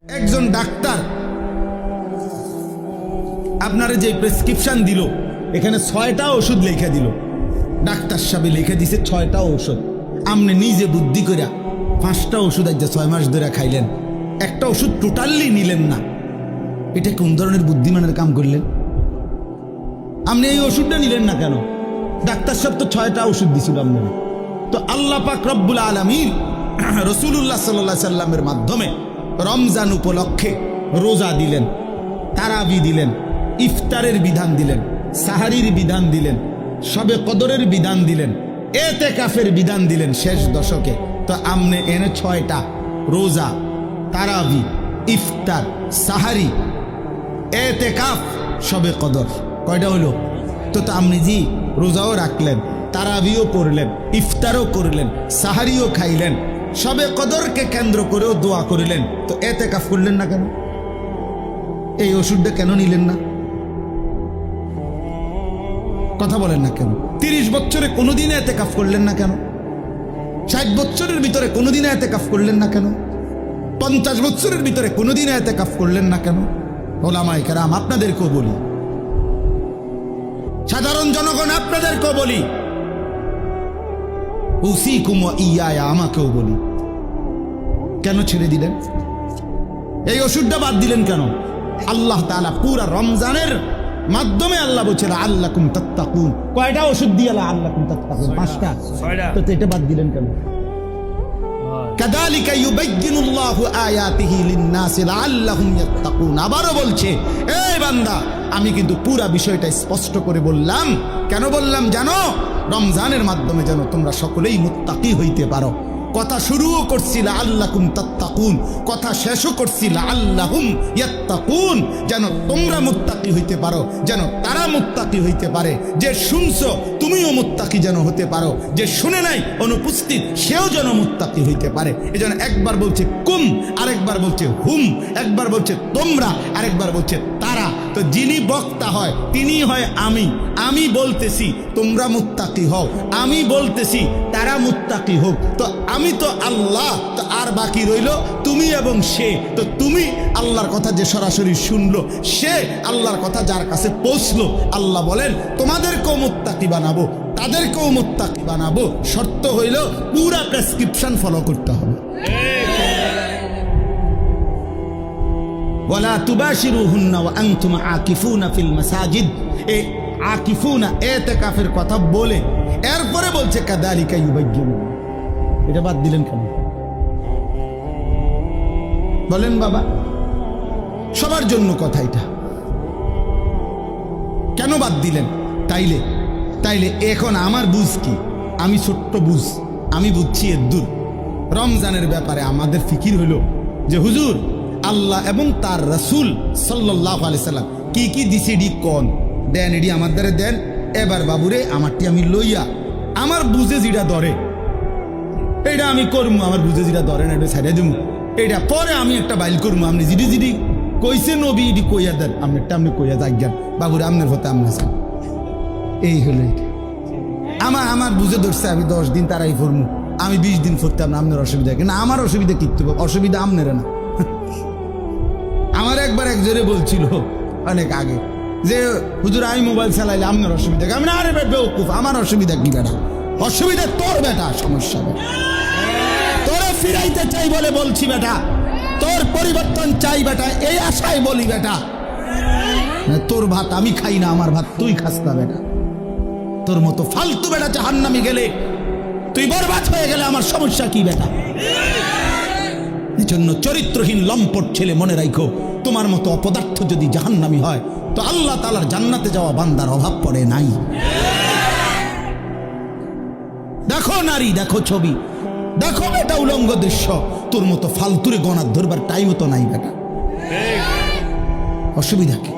একজন ডাক্তার আপনার যে প্রেসক্রিপশন দিল, এখানে 6টা ওষুধ লিখে দিল। ডাক্তার সাহেব লিখে দিছে 6টা ওষুধ। আপনি নিজে বুদ্ধি করে 5টা ওষুধ আজ 6 মাস ধরে খাইলেন, একটা ওষুধ টোটালি নিলেন না। এটা কোন ধরনের বুদ্ধিমানের কাম করলেন? আপনি এই ওষুধটা নিলেন না কেন? ডাক্তার সাহেব তো 6টা ওষুধ দিছিল আপনার। তো আল্লাহ পাক রব্বুল আলামিন রাসূলুল্লাহ সাল্লাল্লাহু আলাইহি সাল্লামের মাধ্যমে রমজান উপলক্ষে রোজা দিলেন, তারাবি দিলেন, ইফতারের বিধান দিলেন, সাহারির বিধান দিলেন, শবে কদরের বিধান দিলেন, এতেকাফের বিধান দিলেন শেষ দশকে। তো আমনে এনে 6টা রোজা, তারাবি, ইফতার, সাহারি, এতেকাফ, শবে কদর কয়টা হলো? তো আপনি জি রোজাও রাখলেন, তারাবিও পড়লেন, ইফতারও করলেন, সাহারিও খাইলেন, শবে কদরকে কেন্দ্র করেও দোয়া করিলেন। তো এতেকাফ করলেন না কেন? এই ওষুধটা কেন নিলেন না? কথা বলেন না কেন? 30 বছরে কোনোদিন এতেকাফ করলেন না কেন? 60 বছরের ভিতরে কোনোদিন এতেকাফ করলেন না কেন? 50 বছরের ভিতরে কোনোদিন এতেকাফ করলেন না কেন? ওলামায়ে কেরাম আপনাদেরকেও বলি, সাধারণ জনগণ আপনাদেরকেও বলি, উসিকুম ওয়া ইয়া, আমাকেও বলি, কেন ছেড়ে দিলেন? এই ওষুধটা বাদ দিলেন কেন? আল্লাহ তাআলা পুরা রমজানের মাধ্যমে আল্লাহ বলছে আল্লাকুম তাত্তাকুন। কয়টা ওষুধ দিয়ে আল্লাকুম তাত্তাকুন? 5টা। তো এটা বাদ দিলেন কেন? কাযালিকা ইউবাইয়িনুল্লাহু আয়াতিহি লিন-নাসি লাআল্লাহুম ইয়াত্তাকুন। আবারও বলছে, এই বান্দা, আমি কিন্তু পুরা বিষয়টা স্পষ্ট করে বললাম। কেন বললাম জানো? রমজানের মাধ্যমে যেন তোমরা সকলেই মুত্তাকি হইতে পারো। কথা শুরুও করছি লাআল্লাকুম তাত্তাকুন, কথা শেষও করছি লাআল্লাহুম ইয়াত্তাকুন, যেন তোমরা মুত্তাকি হইতে পারো, যেন তারা মুত্তাকি হইতে পারে। যে শুনছো তুমিও মুত্তাকি যেন হতে পারো, যে শুনে নাই অনুপস্থিত সেও যেন মুত্তাকি হইতে পারে। এজন্য একবার বলছে কুম, আরেকবার বলছে হুম, একবার বলছে তোমরা, আরেকবার বলছে তারা। তো যিনি বক্তা হয় তিনি হয় আমি। আমি বলতেছি তোমরা মুত্তাকি হও, আমি বলতেছি তারা মুত্তাকি হোক। তো আমি তো আল্লাহ, তো আর বাকি রইল তুমি এবং সে। তো তুমি আল্লাহর কথা যে সরাসরি শুনলো, সে আল্লাহর কথা যার কাছে পৌঁছলো, আল্লাহ বলেন তোমাদেরকেও মুত্তাকি বানাবো, তাদেরকেও মুত্তাকি বানাবো। শর্ত হইল পুরা প্রেসক্রিপশন ফলো করতে হবে। ওয়ালা তুবাশিরুহুন্না ওয়া আনতুম আকিফুনা ফিল মাসাজিদ। এই আকিফুনা ইতিকাফের কথা বলে এরপরে বলছে কাযালিকা ইউবাইয়িনু। এটা বাদ দিলেন কেন? বলেন বাবা, সবার জন্য কথা এটা, কেন বাদ দিলেন? তাইলে এখন আমার বুঝ কি? আমি ছোট্ট বুঝ, আমি বুঝছি এদ্দুর। রমজানের ব্যাপারে আমাদের ফিকির হলো যে হুজুর আল্লাহ এবং তার রাসূল সাল্লাল্লাহু আলাইহি সাল্লাম কি কি দিছে ডি কোন দেন, এডি আমার দ্বারা দেন। এবার বাবুরে আমারটি আমি লইয়া আমার বুঝে যেটা ধরে এটা আমি করবো, আমার বুঝে যেটা ধরে না এটা ছাড়িয়ে দেবো। এটা পরে আমি একটা বাইল করবো। আপনি জিডি জিডি কইছে নবী ইডি কইয়া দেন, আপনারটা আপনি কইয়া যাজ্ঞান বাবুরে আপনার হতে আপনার চান। এই হলো এটা। আমার বুঝে ধরছে আমি 10 দিন তারাই ফরমু, আমি 20 দিন ফরতাম না, আপনার অসুবিধা কিন্তু আমার অসুবিধা কিনতে পাবো, অসুবিধা আপনারা না। আমার একবার একজনে বলছিল অনেক আগে যে হুজুর আমি মোবাইল চালাইলে আপনার অসুবিধা। আমি না, আরে বেউকুফ, আমার অসুবিধা কি বেটা? অসুবিধা তোর বেটা, সমস্যা বেটা। তোরে ফিরাইতে চাই বলে বলছি বেটা, তোর পরিবর্তন চাই বেটা, এই আশায় বলি বেটা। তোর ভাত আমি খাই না, আমার ভাত তুই খাস না বেটা। তোর মতো ফালতু বেটা জাহান্নামে গেলে, তুই বরবাদ হয়ে গেলে আমার সমস্যা কি বেটা? এজন্য চরিত্রহীন লম্পট ছেলে মনে রাখো, তোমার মতো অপদার্থ যদি জাহান্নামী হয় তো আল্লাহ তাআলার জান্নাতে যাওয়া বান্দার অভাব পড়ে নাই। দেখো নারী, দেখো ছবি, দেখো বেটা উলঙ্গ দৃশ্য, তোর মতো ফালতুরে গণার ধরবার টাইমও তো নাই বেটা। অসুবিধা কি?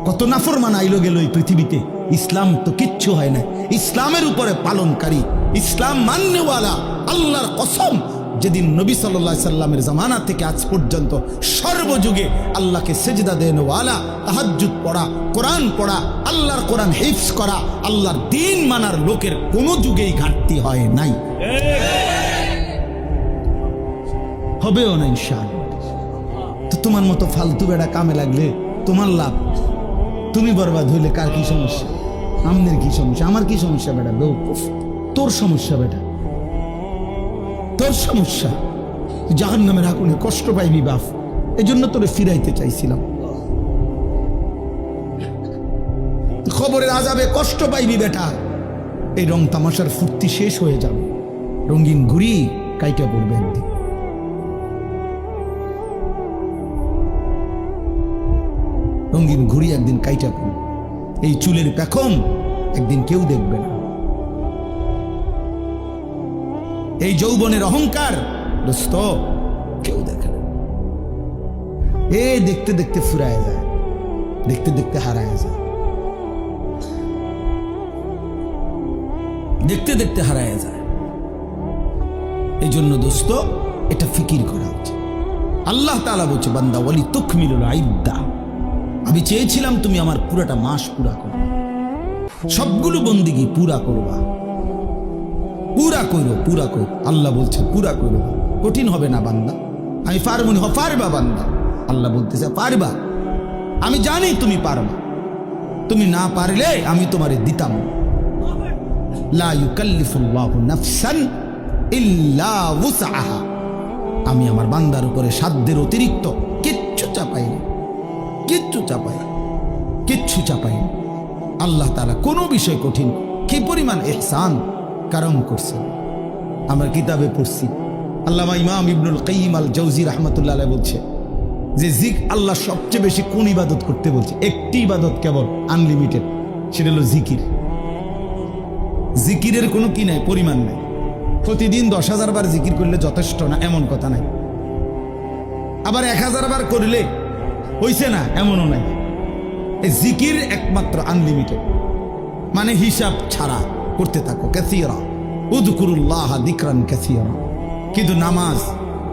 কত নাফরমান আইলো গেল এই পৃথিবীতে, ইসলাম তো কিচ্ছু হয় না। ইসলামের উপরে পালনকারী, ইসলাম মাননেওয়ালা, আল্লাহর কসম, যেদিন নবী সাল্লাল্লাহু আলাইহি সাল্লামের জামানা থেকে আজ পর্যন্ত সর্বযুগে আল্লাহকে সেজদা দেনওয়ালা, তাহাজ্জুদ পড়া, কোরআন পড়া, আল্লাহর কোরআন হিফজ করা, আল্লাহর দ্বীন মানার লোকের কোনো যুগেই ঘাটতি হয় নাই, হবেও না ইনশাআল্লাহ। তোমার মতো ফালতু বেড়া কামে লাগলে তোমার লাভ, তুমি বরবাদ হইলে কার কি সমস্যা? আমাদের কি সমস্যা? আমার কি সমস্যা বেটা? বেউকুফ, তোর সমস্যা বেটা, তোর সমস্যা। জাহান্নামের আগুনে কষ্ট পাইবি বাপ, এই জন্য তোরে ফিরাইতে চাইছিলাম। খবরের আজাবে কষ্ট পাইবি বেটা, এই রং তামাশার ফুর্তি শেষ হয়ে যাবে, রঙিন ঘুরি কাইটা পড়বে একদিন। রঙিন ঘুরি একদিন কাইটা পড়বে, এই চুলের পেখম একদিন কেউ দেখবে না, এই যৌবনের অহংকার দোস্ত কেউ দেখে না। এ দেখতে দেখতে ফুরায় যায়, দেখতে দেখতে হারায় যায়, দেখতে দেখতে হারায় যায়। এই জন্য দোস্ত এটা ফিকির করা উচিত। আল্লাহ তাআলা বলছে, বান্দা ওয়ালি তুকমিলুল ইদ্দা, আমি চেয়েছিলাম তুমি আমার পুরাটা মাস পুরা করো, সবগুলো বন্দিগি পুরা করবা, পুরা করো, পুরা করো। আল্লাহ বলছে পুরা করো, কঠিন হবে না বান্দা, আমি পারবো না। পারবা বান্দা, আল্লাহ বলতেছে পারবা, আমি জানি তুমি পারবা, তুমি না পারলে আমি তোমারে দিতাম। লা ইউকাল্লিফুল্লাহু নাফসান ইল্লা উসআহা, আমি আমার বান্দার উপরে সাধ্যের অতিরিক্ত কিচ্ছু চাপাই না, কিচ্ছু চাপাই, কিচ্ছু চাপাই না। আল্লাহ তাআলা কোনো বিষয় কঠিন, কি পরিমাণ ইহসান কারম করছেন। আমরা কিতাবে পড়ছি, আল্লামা ইমাম ইবনুল কাইয়িম আল জাওজি রাহমাতুল্লাহ আলাইহি বলছে যে আল্লাহ সবচেয়ে বেশি কোন ইবাদত করতে বলছে? একটি ইবাদত কেবল, আনলিমিটেড, সেটা হলো জিকির। জিকিরের কোনো কি নাই, পরিমাণ নাই। প্রতিদিন 10,000 বার জিকির করলে যথেষ্ট না এমন কথা নাই, আবার 1000 বার করলে হইছে না এমনও নাই। এই জিকির একমাত্র আনলিমিটেড, মানে হিসাব ছাড়া করতে থাকো। কাসীরা উযকুরুল্লাহ যিকরান কাসীরা। কিন্তু নামাজ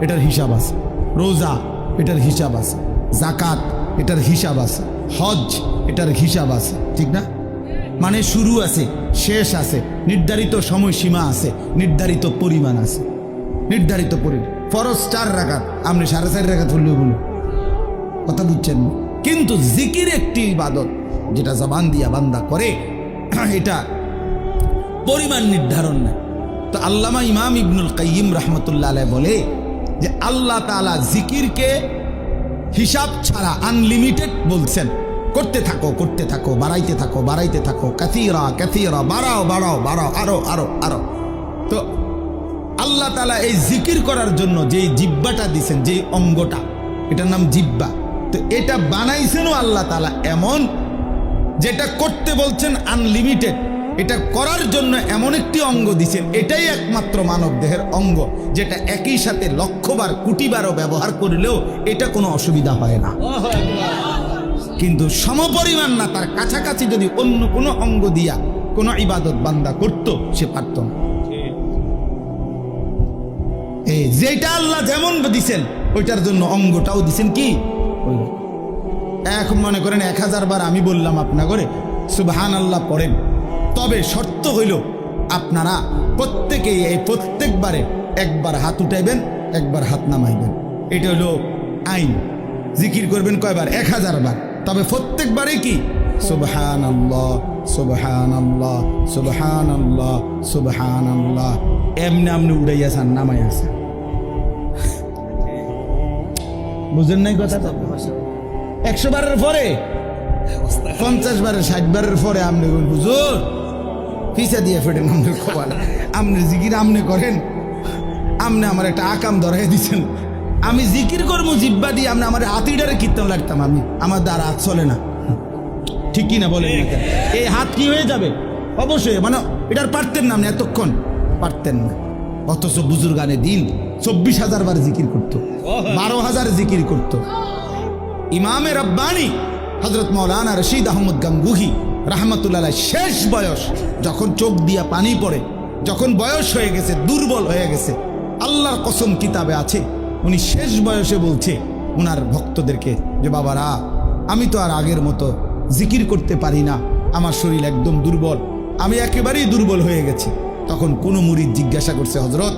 এটার হিসাব আছে, রোজা এটার হিসাব আছে, যাকাত এটার হিসাব আছে, হজ এটার হিসাব আছে, ঠিক না? মানে শুরু আছে, শেষ আছে, নির্ধারিত সময়সীমা আছে, নির্ধারিত পরিমাণ আছে, নির্ধারিত পরিমাণ। ফরজ 4 রাকাত, আপনি 4.5 রাকাত হলেও বলুন, কথা বুঝছেন? কিন্তু জিকির একটি ইবাদত যেটা জবান দিয়া বান্দা করে, এটা পরিমাণ নির্ধারণ না। তো আল্লামা ইমাম ইবনুল কাইয়িম রাহমাতুল্লাহ আলাইহি বলে যে আল্লাহ তাআলা জিকিরকে হিসাব ছাড়া আনলিমিটেড বলছেন, করতে থাকো, করতে থাকো, বাড়াইতে থাকো, বাড়াইতে থাকো, কাসীরা কাসীরা, বাড়াও বাড়াও বাড়াও, আরো আরো আরো। তো আল্লাহ তাআলা এই জিকির করার জন্য যে জিহ্বাটা দিয়েছেন, যে অঙ্গটা, এটার নাম জিহ্বা, তো এটা বানাইছেনও আল্লাহ তাআলা এমন, যেটা করতে বলছেন আনলিমিটেড, এটা করার জন্য এমন একটি অঙ্গ দিছেন, এটাই একমাত্র মানব দেহের অঙ্গ, যেটা একই সাথে লক্ষবার কোটিবারও ব্যবহার করলেও এটা কোনো অসুবিধা হয় না। কিন্তু সমপরিমাণ না, তার কাছাকাছি যদি অন্য কোনো অঙ্গ দিয়া কোনো ইবাদত বান্দা করত, সে পারত না। এই যেটা আল্লাহ যেমন দিছেন ওইটার জন্য অঙ্গটাও দিছেন কি ওই। এখন মনে করেন 1000 বার আমি বললাম আপনা করে সুবহানাল্লাহ পড়েন, তবে শর্ত হইল আপনারা প্রত্যেকেই এই প্রত্যেকবারে একবার হাত উঠাইবেন, একবার হাত নামাইবেন। এটা হলো আইন। জিকির করবেন কয়বার? 1000 বার, তবে প্রত্যেকবারে কি সুবহানাল্লাহ সুবহানাল্লাহ সুবহানাল্লাহ সুবহানাল্লাহ, এমনি আমনি উড়াইয়াছেন, নামাইয়াছেন। বুঝেন নাই কথাটা? 100 বারের পরে 50 বারের 60 বারের পরে আপনি হুজুর পিছা দিয়ে ফেটেন, আমাদের খবর আপনি জিকির আমনে করেন, আপনি আমার একটা আকাম ধরাই দিচ্ছেন, আমি জিকির করবো জিব্বা দিয়ে, আপনি আমার হাতিটারে কীর্তন লাগতাম, আমি আমার দ্বারা হাত চলে না, ঠিক কিনা বলেন? এই হাত কি হয়ে যাবে? অবশ্যই, মানে এটার পারতেন না, আপনি এতক্ষণ পারতেন না। অথচ বুজুর্গানে দিন 24,000 বার জিকির করতো, 12,000 জিকির করতো। ইমামে রব্বানি হযরত মাওলানা রশিদ আহমদ গাঙ্গুহি রাহমাতুল্লাহ আলাইহি শেষ বয়স, যখন চোখ দিয়া পানি পড়ে, যখন বয়স হয়ে গেছে, দুর্বল হয়ে গেছে, আল্লাহর কসম কিতাবে আছে, উনি শেষ বয়সে বলছে ওনার ভক্তদেরকে যে বাবারা, আমি তো আর আগের মতো জিকির করতে পারি না, আমার শরীর একদম দুর্বল, আমি একেবারেই দুর্বল হয়ে গেছি। তখন কোনো মুরিদ জিজ্ঞাসা করছে, হযরত